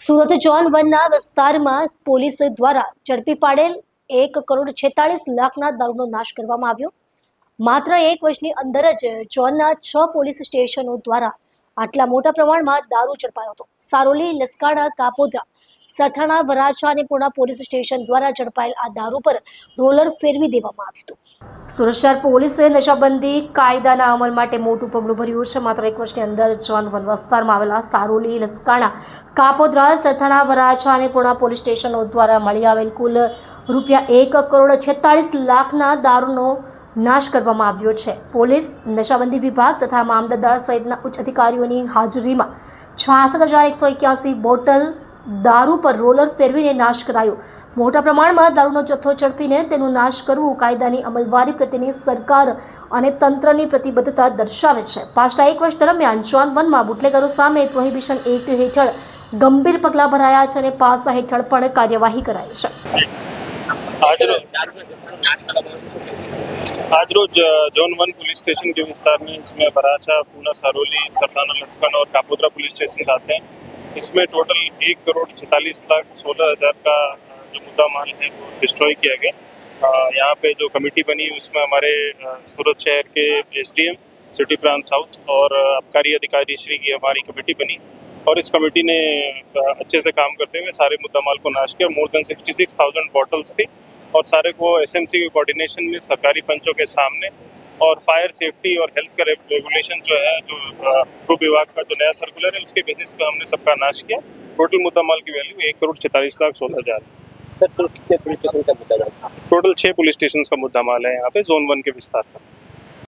Surat zone 1 વિસ્તારમાં police દ્વારા ઝડપી પાડેલ 1,46,00,000ના દારૂનો નાશ કરવામાં આવ્યો। માત્ર એક વર્ષની અંદર જ ઝોનના 6 પોલીસ સ્ટેશનો દ્વારા આટલા મોટા પ્રમાણમાં દારૂ ઝડપાયો હતો। સારોલી, લસકાણા, કાપોદ્રા, સરથાણા, વરાછા અને પૂર્ણા પોલીસ સ્ટેશન દ્વારા ઝડપાયેલ આ દારૂ પર રોલર ફેરવી દેવામાં આવ્યું હતું। સુરત શહેર પોલીસે નશાબંધી કાયદાના અમલ માટે મોટું પગલું ભર્યું છે। માત્ર એક વર્ષની અંદર ઝોન 1 વિસ્તારમાં આવેલા સારોલી, લસકાણા, કાપોદ્રા, સરથાણા, વરાછા અને પૂર્ણા પોલીસ સ્ટેશનો દ્વારા મળી આવેલ કુલ ₹1,46,00,000ના દારૂનો નાશ કરવામાં આવ્યો છે। પોલીસ, નશાબંધી વિભાગ તથા મામલતદાર સહિતના ઉચ્ચ અધિકારીઓની હાજરીમાં 66,181 બોટલ દારૂ પર રોલર ફેરવીને નાશ કરાયો। મોટા પ્રમાણમાં દારૂનો જથ્થો ઝડપીને તેનો નાશ કરવું કાયદાની અમલવારી પ્રત્યેની સરકાર અને તંત્રની પ્રતિબદ્ધતા દર્શાવે છે। પાછલા એક વર્ષ દરમિયાન ઝોન 1માં બુટલેગરો સામે પ્રોહિબિશન એક્ટ હેઠળ ગંભીર પગલાં ભરાયા છે અને પાસા હેઠળ પણ કાર્યવાહી કરાઈ છે। आज रोज जोन 1 पुलिस स्टेशन के विस्तार में इसमें वराछा, पूना, सरोली, सरथाना, लसकाना और कापोद्रा पुलिस स्टेशन आते हैं। इसमें टोटल 1,46,16,000 का जो मुद्दा माल है वो डिस्ट्रॉय किया गया। यहाँ पे जो कमेटी बनी उसमें हमारे सूरत शहर के SDM, सिटी प्रांत साउथ और आबकारी अधिकारी श्री की हमारी कमेटी बनी और इस कमेटी ने अच्छे से काम करते हुए सारे मुद्दा माल को नाश किया। मोर देन 66,000 बॉटल्स थी और सारे को SMC के कोऑर्डिनेशन में सरकारी पंचों के सामने और फायर सेफ्टी और हेल्थ का रेगुलेशन जो है, जो भू विभाग का जो नया सर्कुलर है उसके बेसिस पे हमने सबका नाश किया। टोटल मुद्दा माल की वैल्यू 1,46,16,000। सर, टोटल कितने पुलिस स्टेशन का मुद्दा माल? टोटल 6 पुलिस स्टेशन का मुद्दा माल है यहाँ पे जोन 1 के विस्तार का।